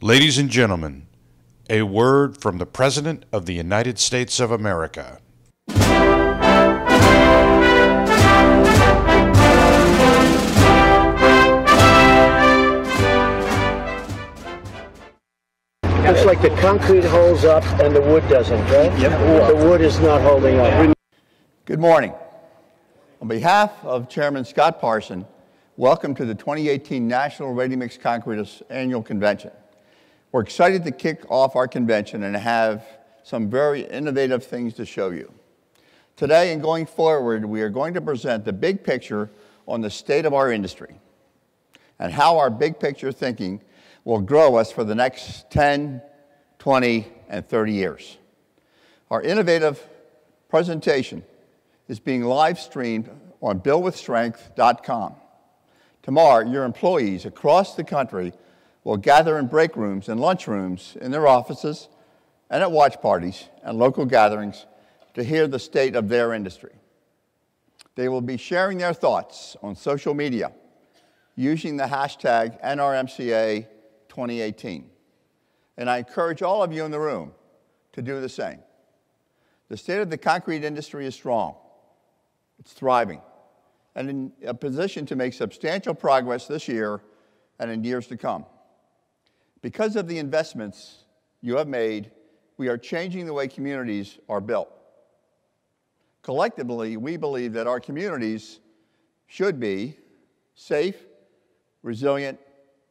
Ladies and gentlemen, a word from the President of the United States of America. Looks like the concrete holds up and the wood doesn't, right? Yep. The wood is not holding up. Good morning. On behalf of Chairman Scott Parson, welcome to the 2018 National Ready Mix Concrete Annual Convention. We're excited to kick off our convention and have some very innovative things to show you. Today and going forward, we are going to present the big picture on the state of our industry and how our big picture thinking will grow us for the next 10, 20, and 30 years. Our innovative presentation is being live streamed on buildwithstrength.com. Tomorrow, your employees across the country will gather in break rooms and lunch rooms in their offices and at watch parties and local gatherings to hear the state of their industry. They will be sharing their thoughts on social media using the hashtag NRMCA 2018. And I encourage all of you in the room to do the same. The state of the concrete industry is strong. It's thriving and in a position to make substantial progress this year and in years to come. Because of the investments you have made, we are changing the way communities are built. Collectively, we believe that our communities should be safe, resilient,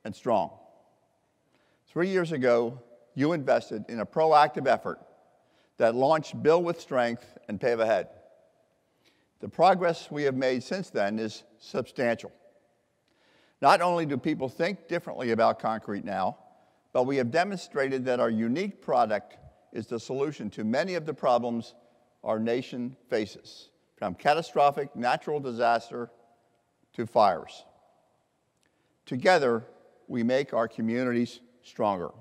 and strong. 3 years ago, you invested in a proactive effort that launched Build with Strength and Pave Ahead. The progress we have made since then is substantial. Not only do people think differently about concrete now, but we have demonstrated that our unique product is the solution to many of the problems our nation faces, from catastrophic natural disaster to fires. Together, we make our communities stronger.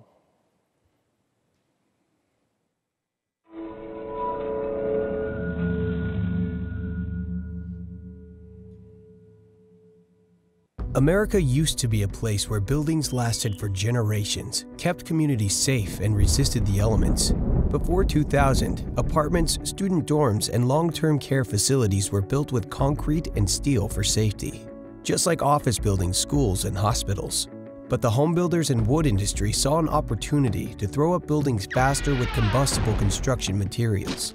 America used to be a place where buildings lasted for generations, kept communities safe, and resisted the elements. Before 2000, apartments, student dorms, and long-term care facilities were built with concrete and steel for safety, just like office buildings, schools, and hospitals. But the home builders and wood industry saw an opportunity to throw up buildings faster with combustible construction materials.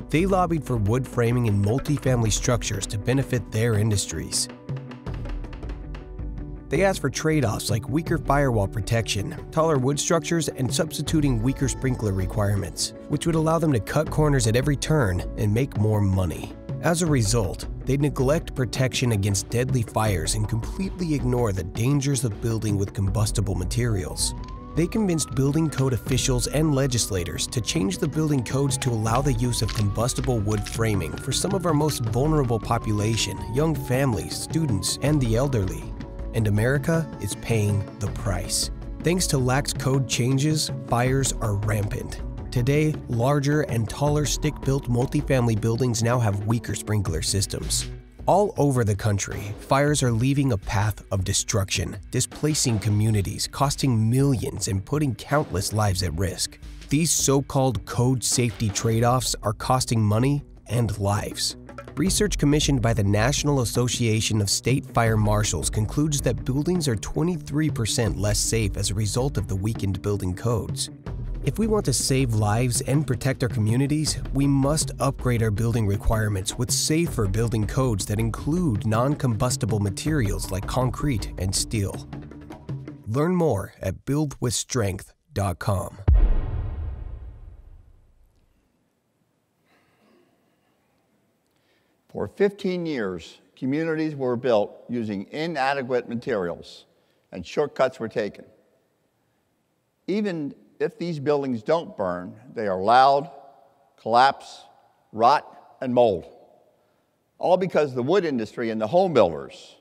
They lobbied for wood framing in multifamily structures to benefit their industries. They asked for trade-offs like weaker firewall protection, taller wood structures, and substituting weaker sprinkler requirements, which would allow them to cut corners at every turn and make more money. As a result, they neglect protection against deadly fires and completely ignore the dangers of building with combustible materials. They convinced building code officials and legislators to change the building codes to allow the use of combustible wood framing for some of our most vulnerable population, young families, students, and the elderly. And America is paying the price. Thanks to lax code changes, fires are rampant. Today, larger and taller stick-built multifamily buildings now have weaker sprinkler systems. All over the country, fires are leaving a path of destruction, displacing communities, costing millions, and putting countless lives at risk. These so-called code safety trade-offs are costing money and lives. Research commissioned by the National Association of State Fire Marshals concludes that buildings are 23% less safe as a result of the weakened building codes. If we want to save lives and protect our communities, we must upgrade our building requirements with safer building codes that include non-combustible materials like concrete and steel. Learn more at buildwithstrength.com. For 15 years, communities were built using inadequate materials, and shortcuts were taken. Even if these buildings don't burn, they are loud, collapse, rot, and mold, all because the wood industry and the home builders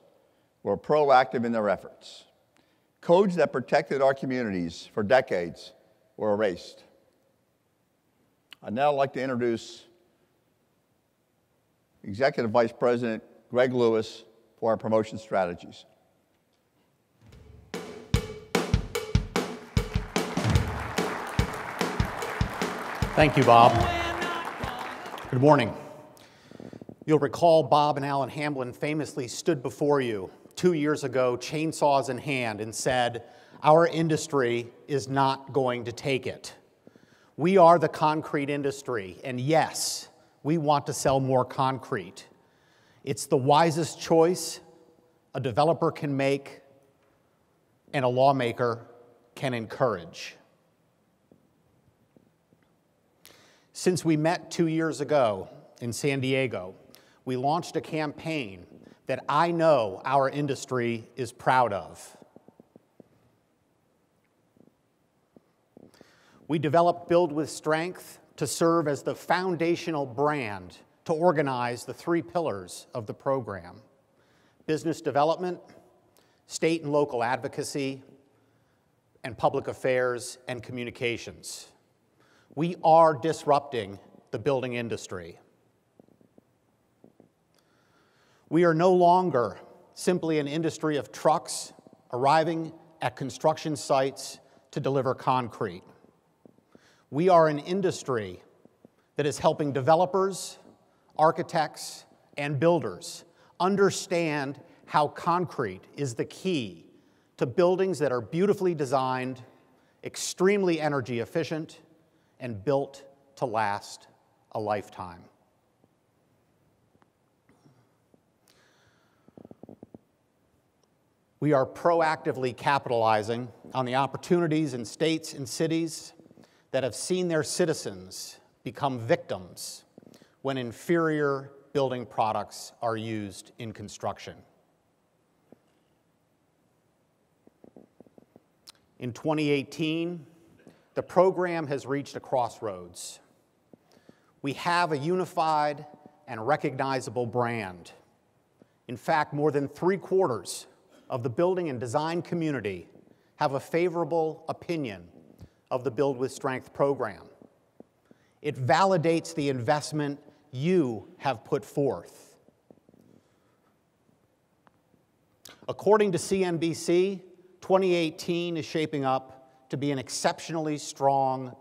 were proactive in their efforts. Codes that protected our communities for decades were erased. I'd now like to introduce Executive Vice President Greg Lewis for our promotion strategies. Thank you, Bob. Good morning. You'll recall Bob and Alan Hamblin famously stood before you 2 years ago, chainsaws in hand, and said, "Our industry is not going to take it. We are the concrete industry, and yes, we want to sell more concrete. It's the wisest choice a developer can make and a lawmaker can encourage." Since we met 2 years ago in San Diego, we launched a campaign that I know our industry is proud of. We developed Build with Strength to serve as the foundational brand to organize the 3 pillars of the program: business development, state and local advocacy, and public affairs and communications. We are disrupting the building industry. We are no longer simply an industry of trucks arriving at construction sites to deliver concrete. We are an industry that is helping developers, architects, and builders understand how concrete is the key to buildings that are beautifully designed, extremely energy efficient, and built to last a lifetime. We are proactively capitalizing on the opportunities in states and cities that have seen their citizens become victims when inferior building products are used in construction. In 2018, the program has reached a crossroads. We have a unified and recognizable brand. In fact, more than 3/4 of the building and design community have a favorable opinion of the Build with Strength program. It validates the investment you have put forth. According to CNBC, 2018 is shaping up to be an exceptionally strong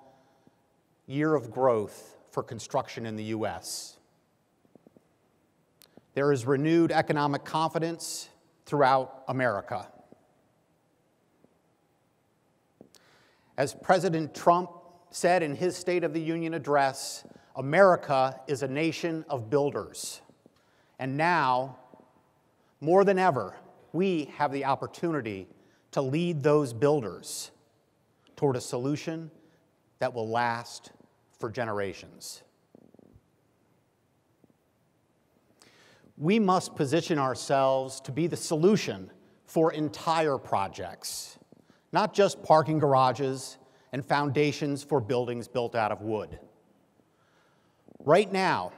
year of growth for construction in the U.S. There is renewed economic confidence throughout America. As President Trump said in his State of the Union address, America is a nation of builders. And now, more than ever, we have the opportunity to lead those builders toward a solution that will last for generations. We must position ourselves to be the solution for entire projects, not just parking garages and foundations for buildings built out of wood. Right now,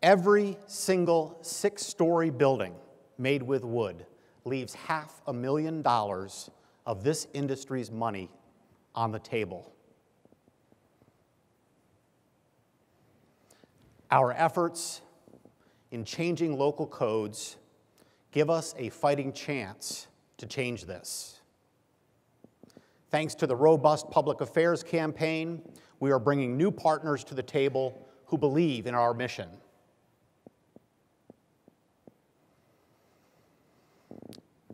every single 6-story building made with wood leaves $500,000 of this industry's money on the table. Our efforts in changing local codes give us a fighting chance to change this. Thanks to the robust public affairs campaign, we are bringing new partners to the table who believe in our mission.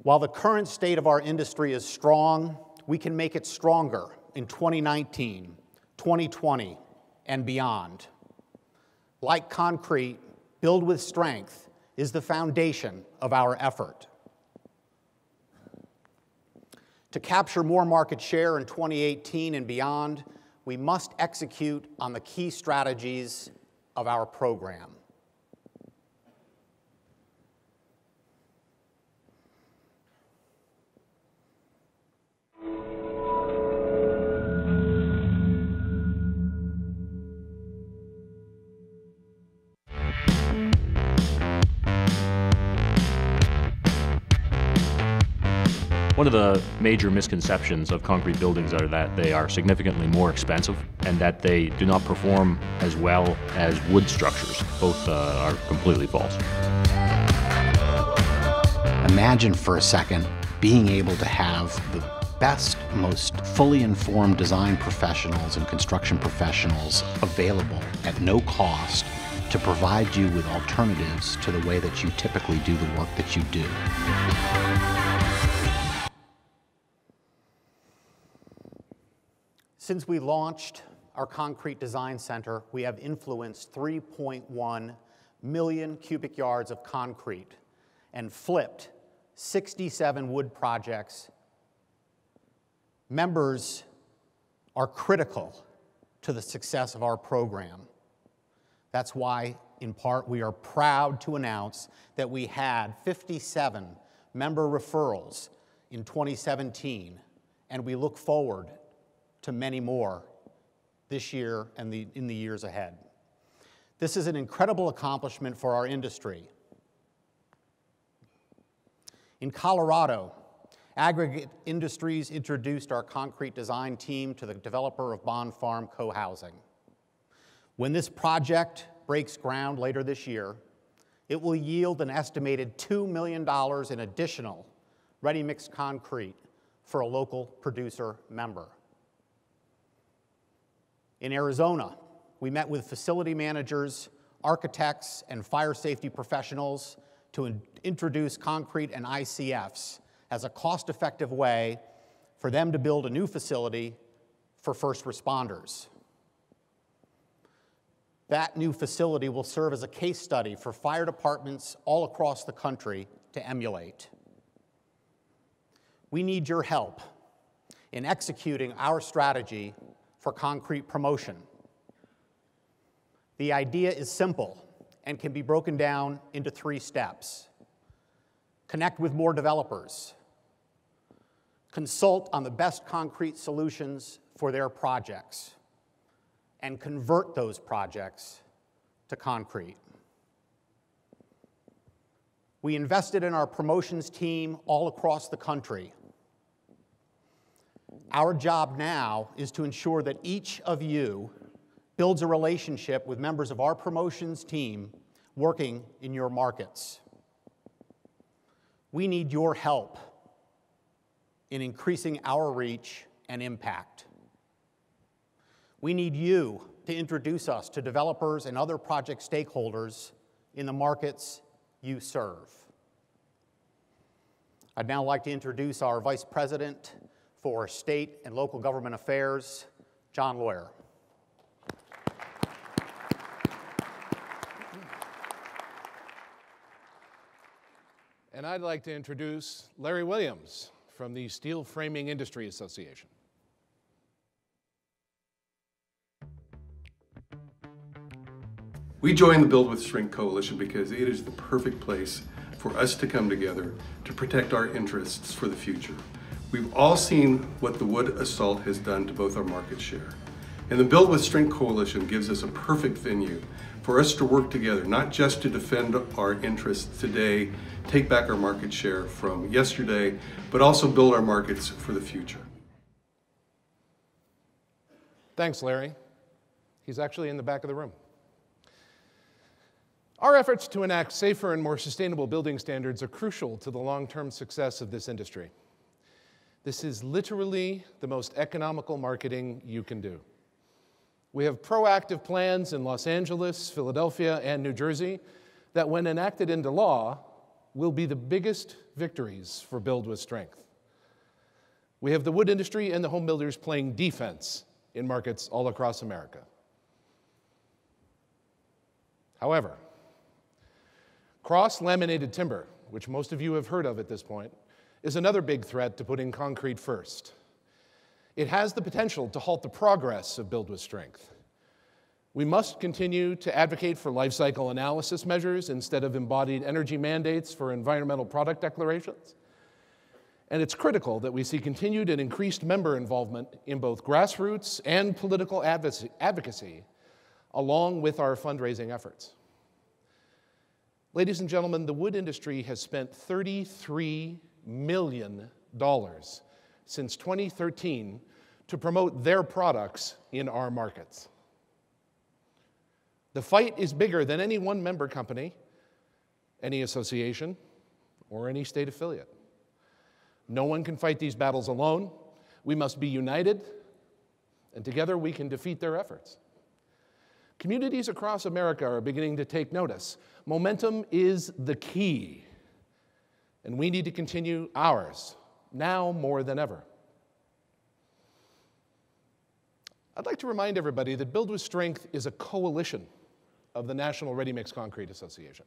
While the current state of our industry is strong, we can make it stronger in 2019, 2020, and beyond. Like concrete, Build with Strength is the foundation of our effort. To capture more market share in 2018 and beyond, we must execute on the key strategies of our program. One of the major misconceptions of concrete buildings are that they are significantly more expensive and that they do not perform as well as wood structures. Both are completely false. Imagine for a second being able to have the best, most fully informed design professionals and construction professionals available at no cost to provide you with alternatives to the way that you typically do the work that you do. Since we launched our Concrete Design Center, we have influenced 3.1 million cubic yards of concrete and flipped 67 wood projects. Members are critical to the success of our program. That's why, in part, we are proud to announce that we had 57 member referrals in 2017, and we look forward to many more this year and in the years ahead. This is an incredible accomplishment for our industry. In Colorado, Aggregate Industries introduced our concrete design team to the developer of Bond Farm Co-Housing. When this project breaks ground later this year, it will yield an estimated $2 million in additional ready-mix concrete for a local producer member. In Arizona, we met with facility managers, architects, and fire safety professionals to introduce concrete and ICFs as a cost-effective way for them to build a new facility for first responders. That new facility will serve as a case study for fire departments all across the country to emulate. We need your help in executing our strategy for concrete promotion. The idea is simple and can be broken down into 3 steps. Connect with more developers. Consult on the best concrete solutions for their projects. And convert those projects to concrete. We invested in our promotions team all across the country. Our job now is to ensure that each of you builds a relationship with members of our promotions team working in your markets. We need your help in increasing our reach and impact. We need you to introduce us to developers and other project stakeholders in the markets you serve. I'd now like to introduce our Vice President for State and Local Government Affairs, John Lawyer. And I'd like to introduce Larry Williams from the Steel Framing Industry Association. We joined the Build with Strength Coalition because it is the perfect place for us to come together to protect our interests for the future. We've all seen what the wood assault has done to both our market share. And the Build with Strength Coalition gives us a perfect venue for us to work together, not just to defend our interests today, take back our market share from yesterday, but also build our markets for the future. Thanks, Larry. He's actually in the back of the room. Our efforts to enact safer and more sustainable building standards are crucial to the long-term success of this industry. This is literally the most economical marketing you can do. We have proactive plans in Los Angeles, Philadelphia, and New Jersey that, when enacted into law, will be the biggest victories for Build with Strength. We have the wood industry and the home builders playing defense in markets all across America. However, cross-laminated timber, which most of you have heard of at this point, is another big threat to putting concrete first. It has the potential to halt the progress of Build with Strength. We must continue to advocate for life cycle analysis measures instead of embodied energy mandates for environmental product declarations. And it's critical that we see continued and increased member involvement in both grassroots and political advocacy, along with our fundraising efforts. Ladies and gentlemen, the wood industry has spent $33 million since 2013 to promote their products in our markets. The fight is bigger than any one member company, any association, or any state affiliate. No one can fight these battles alone, We must be united, and together we can defeat their efforts. Communities across America are beginning to take notice. Momentum is the key, and we need to continue ours, now more than ever. I'd like to remind everybody that Build with Strength is a coalition of the National Ready Mix Concrete Association.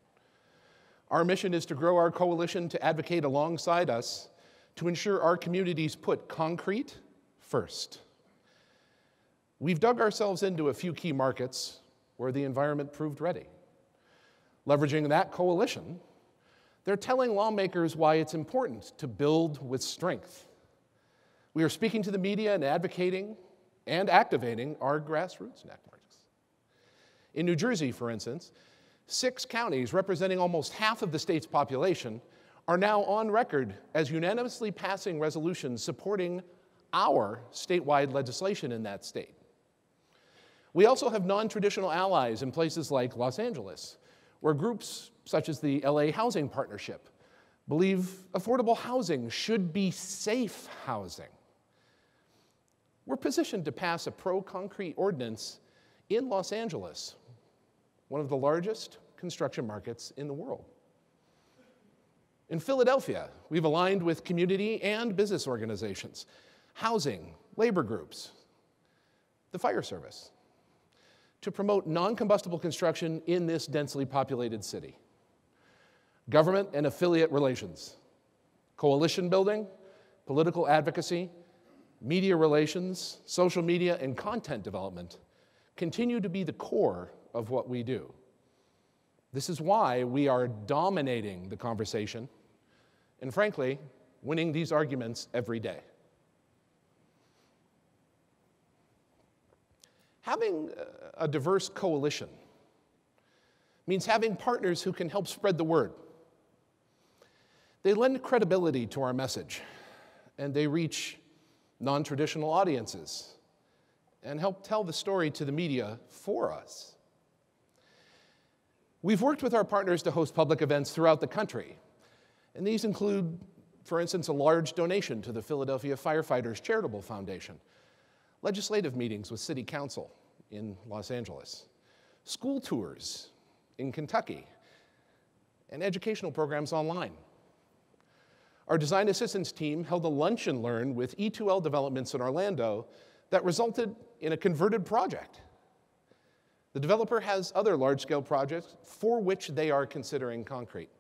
Our mission is to grow our coalition to advocate alongside us to ensure our communities put concrete first. We've dug ourselves into a few key markets where the environment proved ready. Leveraging that coalition, they're telling lawmakers why it's important to build with strength. We are speaking to the media and advocating and activating our grassroots networks. In New Jersey, for instance, 6 counties representing almost half of the state's population are now on record as unanimously passing resolutions supporting our statewide legislation in that state. We also have non-traditional allies in places like Los Angeles, where groups such as the LA Housing Partnership believe affordable housing should be safe housing. We're positioned to pass a pro-concrete ordinance in Los Angeles, one of the largest construction markets in the world. In Philadelphia, we've aligned with community and business organizations, housing, labor groups, the fire service, to promote non-combustible construction in this densely populated city. Government and affiliate relations, coalition building, political advocacy, media relations, social media, and content development continue to be the core of what we do. This is why we are dominating the conversation and, frankly, winning these arguments every day. Having a diverse coalition means having partners who can help spread the word. They lend credibility to our message, and they reach non-traditional audiences and help tell the story to the media for us. We've worked with our partners to host public events throughout the country, and these include, for instance, a large donation to the Philadelphia Firefighters Charitable Foundation, legislative meetings with City Council in Los Angeles, school tours in Kentucky, and educational programs online. Our design assistance team held a lunch and learn with E2L Developments in Orlando that resulted in a converted project. The developer has other large-scale projects for which they are considering concrete.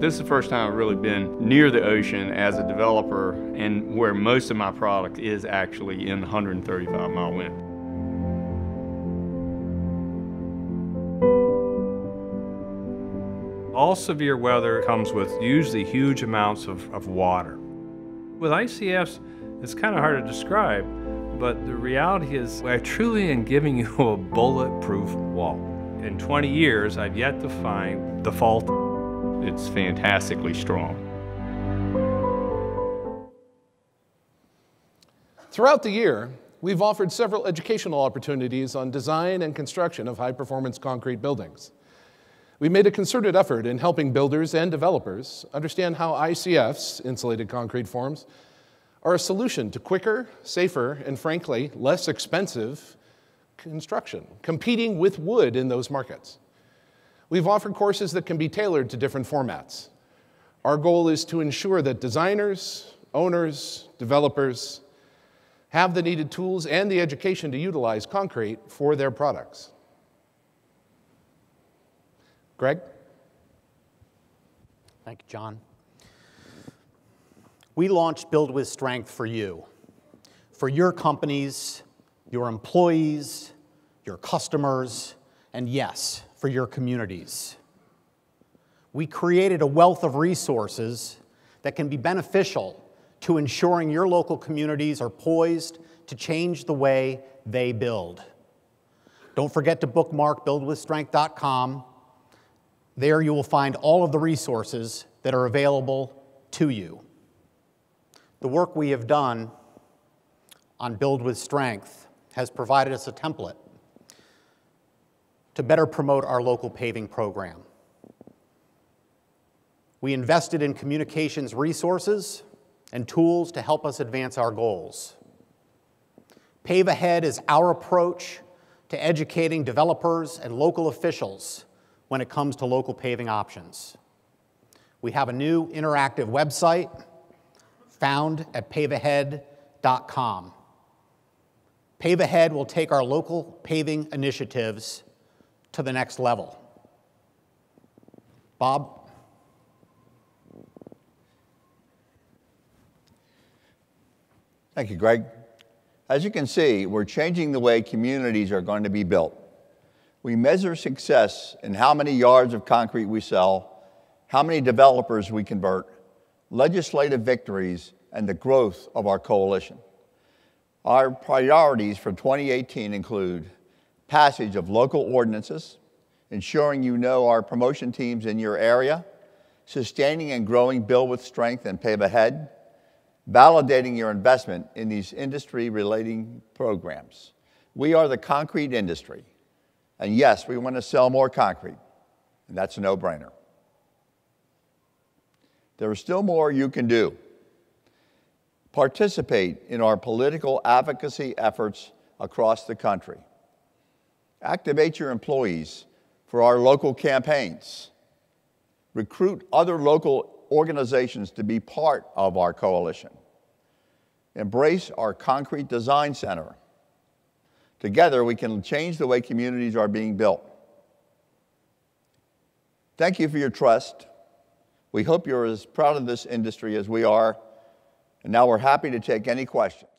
This is the first time I've really been near the ocean as a developer, and where most of my product is actually in the 135-mile wind. All severe weather comes with usually huge amounts of water. With ICFs, it's kind of hard to describe, but the reality is I truly am giving you a bulletproof wall. In 20 years, I've yet to find the fault. It's fantastically strong. Throughout the year, we've offered several educational opportunities on design and construction of high-performance concrete buildings. We made a concerted effort in helping builders and developers understand how ICFs, insulated concrete forms, are a solution to quicker, safer, and frankly, less expensive construction, competing with wood in those markets. We've offered courses that can be tailored to different formats. Our goal is to ensure that designers, owners, developers have the needed tools and the education to utilize concrete for their products. Greg? Thank you, John. We launched Build with Strength for you, for your companies, your employees, your customers, and yes, for your communities. We created a wealth of resources that can be beneficial to ensuring your local communities are poised to change the way they build. Don't forget to bookmark buildwithstrength.com. There you will find all of the resources that are available to you. The work we have done on Build with Strength has provided us a template to better promote our local paving program. We invested in communications resources and tools to help us advance our goals. Pave Ahead is our approach to educating developers and local officials when it comes to local paving options. We have a new interactive website found at paveahead.com. Pave Ahead will take our local paving initiatives to the next level. Bob? Thank you, Greg. As you can see, we're changing the way communities are going to be built. We measure success in how many yards of concrete we sell, how many developers we convert, legislative victories, and the growth of our coalition. Our priorities for 2018 include passage of local ordinances, ensuring you know our promotion teams in your area, sustaining and growing Build with Strength and Pave Ahead, validating your investment in these industry-relating programs. We are the concrete industry, and yes, we want to sell more concrete, and that's a no-brainer. There is still more you can do. Participate in our political advocacy efforts across the country. Activate your employees for our local campaigns. Recruit other local organizations to be part of our coalition. Embrace our Concrete Design Center. Together, we can change the way communities are being built. Thank you for your trust. We hope you're as proud of this industry as we are. And now we're happy to take any questions.